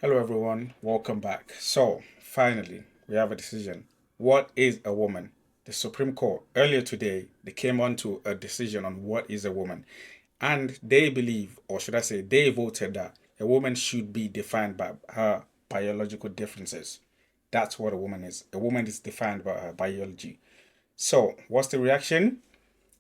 Hello, everyone. Welcome back. So, finally, we have a decision. What is a woman? The Supreme Court earlier today they came on to a decision on what is a woman, and they believe, or should I say, they voted that a woman should be defined by her biological differences. That's what a woman is. A woman is defined by her biology. So, what's the reaction?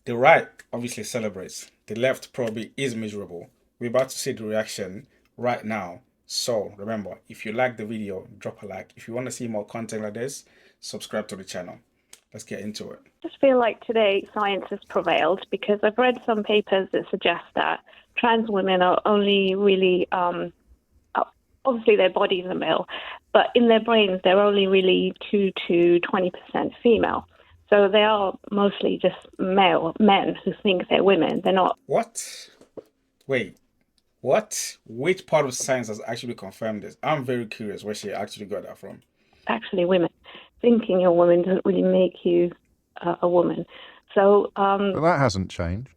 The right obviously celebrates. The left probably is miserable. We're about to see the reaction right now. So remember, if you like the video, drop a like. If you want to see more content like this, subscribe to the channel. Let's get into it. I just feel like today science has prevailed because I've read some papers that suggest that trans women are only really, obviously their bodies are male, but in their brains they're only really 2 to 20% female. So they are mostly just male men who think they're women. They're not What? Wait, what? Which part of science has actually confirmed this? I'm very curious where she actually got that from. actually women. Thinking you're a woman doesn't really make you a woman. So But that hasn't changed.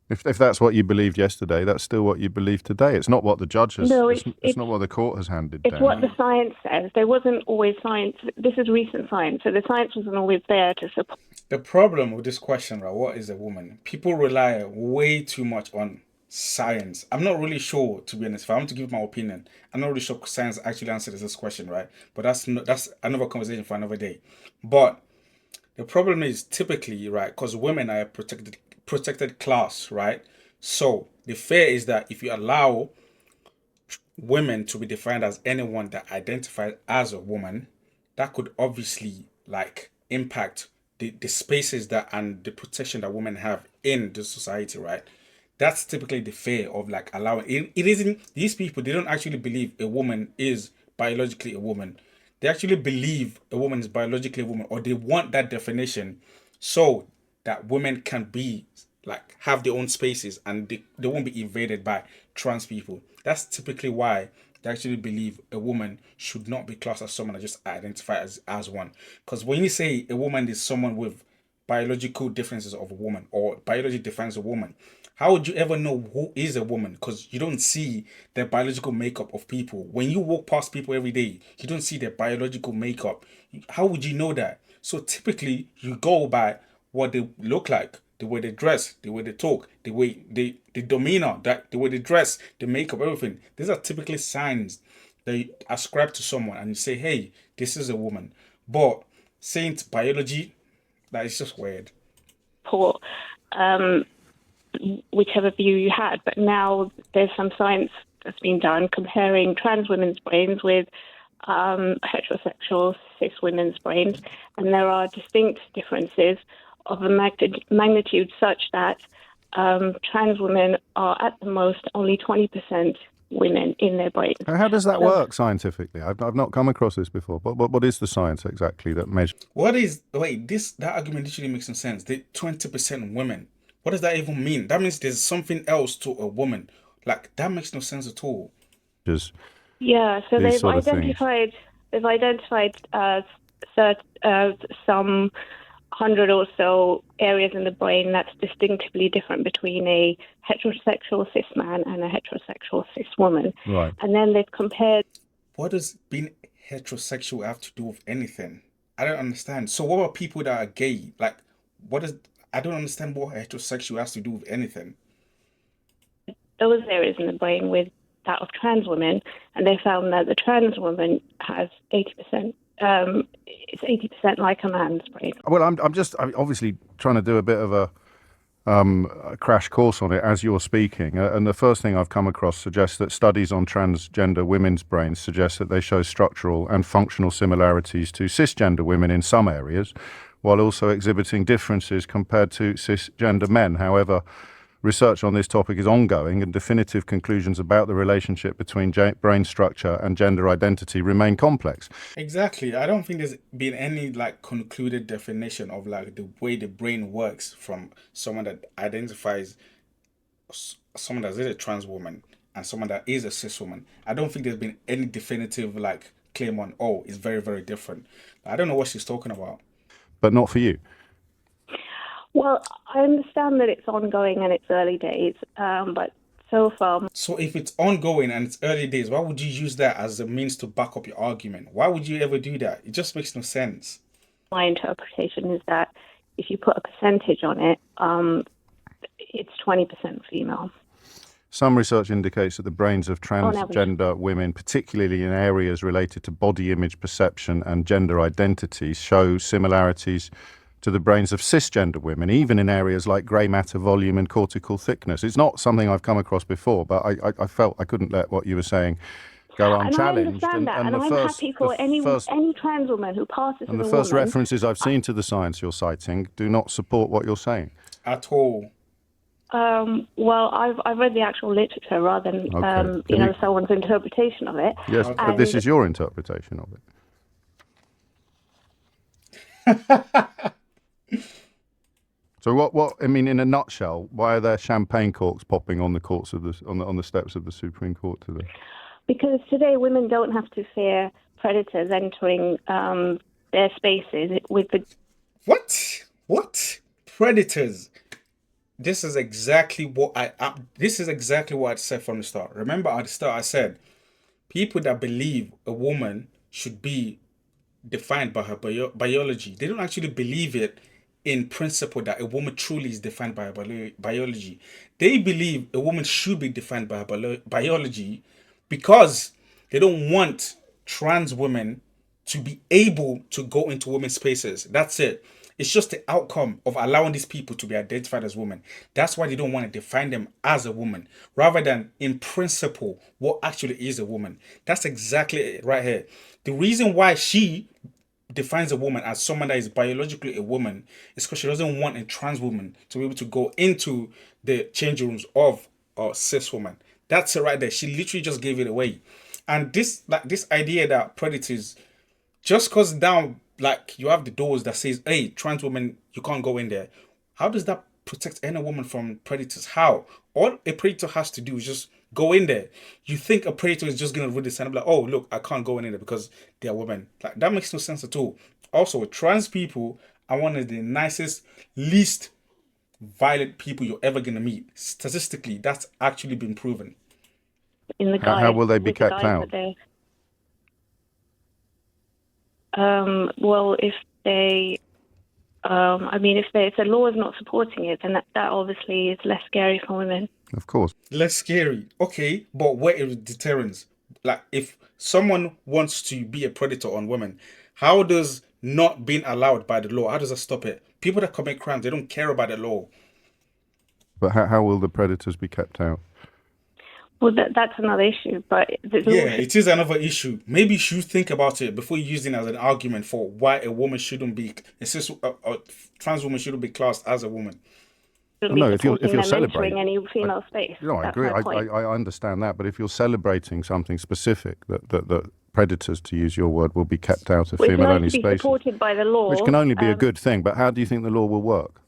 If that's what you believed yesterday, that's still what you believe today. It's not what the judge has. no, It's not what the court has handed it's what the down. science says. There wasn't always science. This is recent science, so the science wasn't always there to support. The problem with this question, right? What is a woman? People rely way too much on science. I'm not really sure, to be honest. If I want to give my opinion, I'm not really sure science actually answers this question, right? But that's another conversation for another day. But the problem is typically, right, because women are a protected class, right? So the fear is that if you allow women to be defined as anyone that identifies as a woman, that could obviously like impact the spaces that and the protection that women have in the society, right? That's typically the fear of like allowing it isn't these people they don't actually believe a woman is biologically a woman. They actually believe a woman is biologically a woman, or they want that definition so that women can be like have their own spaces and they won't be invaded by trans people. That's typically why they actually believe a woman should not be classed as someone that just identifies as one. Because when you say a woman is someone with biological differences of a woman, or biology defines a woman, how would you ever know who is a woman? Because you don't see the biological makeup of people. When you walk past people every day, you don't see their biological makeup. How would you know that? So typically, you go by what they look like, the way they dress, the way they talk, the way the demeanor, that the way they dress, the makeup, everything. These are typically signs that you ascribe to someone and you say, hey, this is a woman. But saying it's biology, that is just weird. Um, Whichever view you had. But now there's some science that's been done comparing trans women's brains with heterosexual cis women's brains, and there are distinct differences of a magnitude such that trans women are at the most only 20% women in their brains. How does that So work scientifically? I've not come across this before. But what is the science exactly that measures? What is wait, this that argument literally makes no sense. The 20% women. What does that even mean? That means there's something else to a woman. Like that makes no sense at all. yeah, so These sort of things? they've identified some hundred or so areas in the brain that's distinctively different between a heterosexual cis man and a heterosexual cis woman. Right. And then they've compared. What does being heterosexual have to do with anything? I don't understand. So what about people that are gay? Like what is I don't understand what heterosexual has to do with anything. Those areas in the brain with that of trans women, and they found that the trans woman has 80%. It's 80% like a man's brain. Well, I'm obviously trying to do a bit of a crash course on it as you're speaking. And the first thing I've come across suggests that studies on transgender women's brains suggest that they show structural and functional similarities to cisgender women in some areas, while also exhibiting differences compared to cisgender men. However, research on this topic is ongoing, and definitive conclusions about the relationship between brain structure and gender identity remain complex. Exactly. I don't think there's been any like concluded definition of like the way the brain works from someone that identifies someone that is a trans woman and someone that is a cis woman. I don't think there's been any definitive like claim on oh it's very very different. I don't know what she's talking about. But not for you. Well, I understand that it's ongoing and it's early days, but so far. So if it's ongoing and it's early days, why would you use that as a means to back up your argument? Why would you ever do that? It just makes no sense. My interpretation is that if you put a percentage on it, it's 20% female. Some research indicates that the brains of On average. transgender women, particularly in areas related to body image perception and gender identity, show similarities to the brains of cisgender women, even in areas like grey matter volume and cortical thickness. It's not something I've come across before, but I felt I couldn't let what you were saying go unchallenged. And I understand that, and I'm happy for any trans woman who passes as a woman. And the first references I've seen to the science you're citing do not support what you're saying. At all. Well, I've read the actual literature rather than someone's interpretation of it. Yes, Okay. but this is your interpretation of it. So what I mean, in a nutshell, why are there champagne corks popping on the courts of on the steps of the Supreme Court today? Because today women don't have to fear predators entering their spaces with the... What? Predators. This is exactly what I said from the start. Remember at the start I said people that believe a woman should be defined by her biology, they don't actually believe it in principle that a woman truly is defined by her biology. They believe a woman should be defined by her biology because they don't want trans women to be able to go into women's spaces. That's it. It's just the outcome of allowing these people to be identified as women. That's why they don't want to define them as a woman, rather than in principle what actually is a woman. That's exactly it right here. The reason why she defines a woman as someone that is biologically a woman is because she doesn't want a trans woman to be able to go into the change rooms of a cis woman. That's it right there. She literally just gave it away. And this idea that predators, just because now like you have the doors that says, hey, trans women, you can't go in there. How does that protect any woman from predators? How? All a predator has to do is just go in there. You think a predator is just going to read the sign and be like, oh, look, I can't go in there because they're women. Like, that makes no sense at all. Also, trans people are one of the nicest, least violent people you're ever going to meet. Statistically, that's actually been proven. In the How will they be kept out? Well, if they, if the law is not supporting it, then that obviously is less scary for women. Of course. Less scary. Okay, but where is deterrence? Like, if someone wants to be a predator on women, how does not being allowed by the law, how does that stop it? People that commit crimes, they don't care about the law. But how will the predators be kept out? Well, that's another issue, but... it is another issue. Maybe you should think about it before using it as an argument for why a woman shouldn't be... a trans woman shouldn't be classed as a woman. No, if you're celebrating any female space. No, I agree. I understand that, but if you're celebrating something specific, that predators, to use your word, will be kept out of female-only spaces, supported by the law, which can only be a good thing. But how do you think the law will work?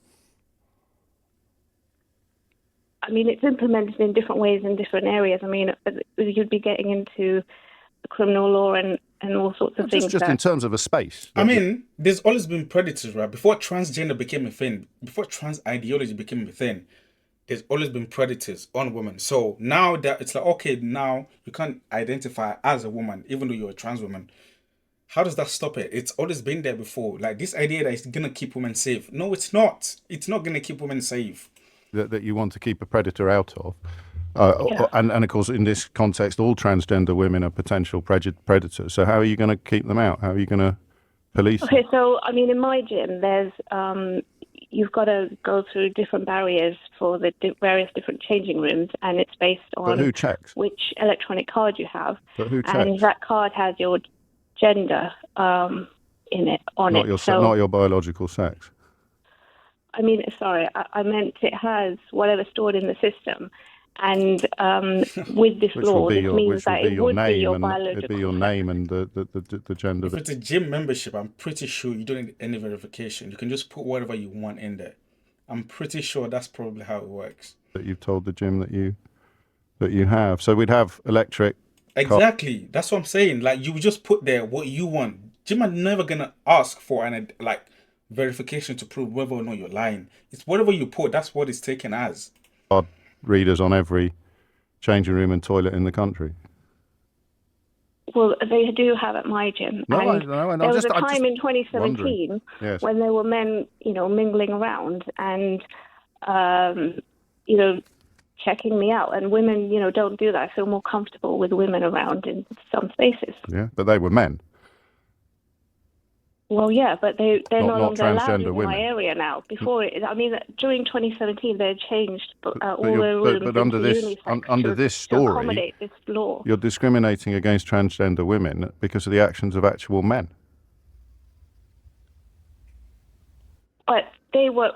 I mean, it's implemented in different ways in different areas. I mean, you'd be getting into criminal law and all sorts of things. Just in terms of a space. I mean, there's always been predators, right? Before transgender became a thing, before trans ideology became a thing, there's always been predators on women. So now that it's like, okay, now you can't identify as a woman, even though you're a trans woman. How does that stop it? It's always been there before. Like, this idea that it's going to keep women safe. No, it's not. It's not going to keep women safe. That you want to keep a predator out of. And of course, in this context, all transgender women are potential predators. So how are you going to keep them out? How are you going to police them? Okay, so, I mean, in my gym, there's... you've got to go through different barriers for the various different changing rooms, and it's based on who checks? Which electronic card you have. But who checks? And that card has your gender in it, on not it. Not your biological sex. I mean, sorry, I meant it has whatever stored in the system. And with this law, this means that it would be your biological. It'd be your name and the gender. If it's a gym membership, I'm pretty sure you don't need any verification. You can just put whatever you want in there. I'm pretty sure that's probably how it works. That you've told the gym that you have. So we'd have electric. Exactly. That's what I'm saying. Like, you would just put there what you want. Gym are never gonna ask for verification to prove whether or not you're lying. It's whatever you put, that's what it's taken as. Readers on every changing room and toilet in the country? Well, they do have at my gym. No, and there was a I'm time in wondering. 2017 Yes. when there were men, mingling around and, checking me out. And women, don't do that. I feel more comfortable with women around in some spaces. Yeah, but they were men. Well, yeah, but they're no Not longer allowed transgender in women. my area now. Before, during 2017, they changed all you're- the rooms but under into this unisex under this to story, accommodate this law. you're discriminating against transgender women because of the actions of actual men. But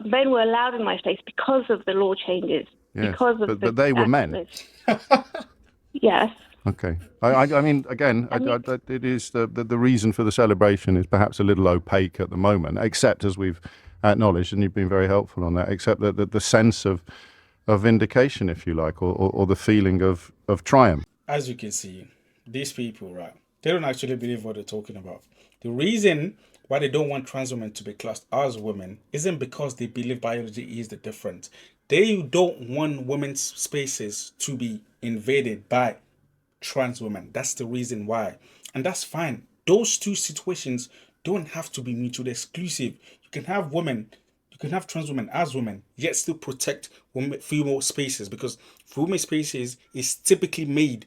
men were allowed in my space because of the law changes. Yes, Because of but they were men. Yes. Okay. I mean, again, it is the reason for the celebration is perhaps a little opaque at the moment, except as we've acknowledged, and you've been very helpful on that, except that the sense of vindication, if you like, or the feeling of triumph. As you can see, these people, right, they don't actually believe what they're talking about. The reason why they don't want trans women to be classed as women isn't because they believe biology is the difference. They don't want women's spaces to be invaded by trans women. That's the reason why. And that's fine. Those two situations don't have to be mutually exclusive. You can have trans women as women, yet still protect female spaces, because female spaces is typically made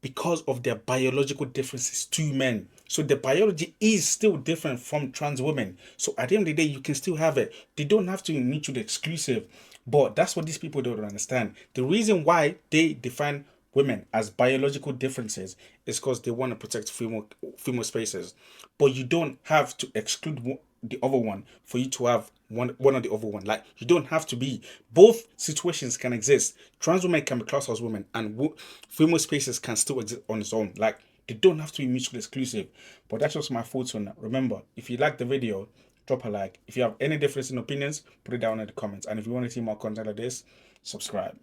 because of their biological differences to men. So the biology is still different from trans women. So at the end of the day, you can still have it. They don't have to be mutually exclusive. But that's what these people don't understand. The reason why they define women as biological differences is because they want to protect female spaces. But you don't have to exclude the other one for you to have one or the other one. Like, you don't have to be. Both situations can exist. Trans women can be classed as women, and female spaces can still exist on its own. Like, they don't have to be mutually exclusive. But that's just my thoughts on that. Remember, if you like the video, drop a like. If you have any difference in opinions, put it down in the comments. And if you want to see more content like this, subscribe.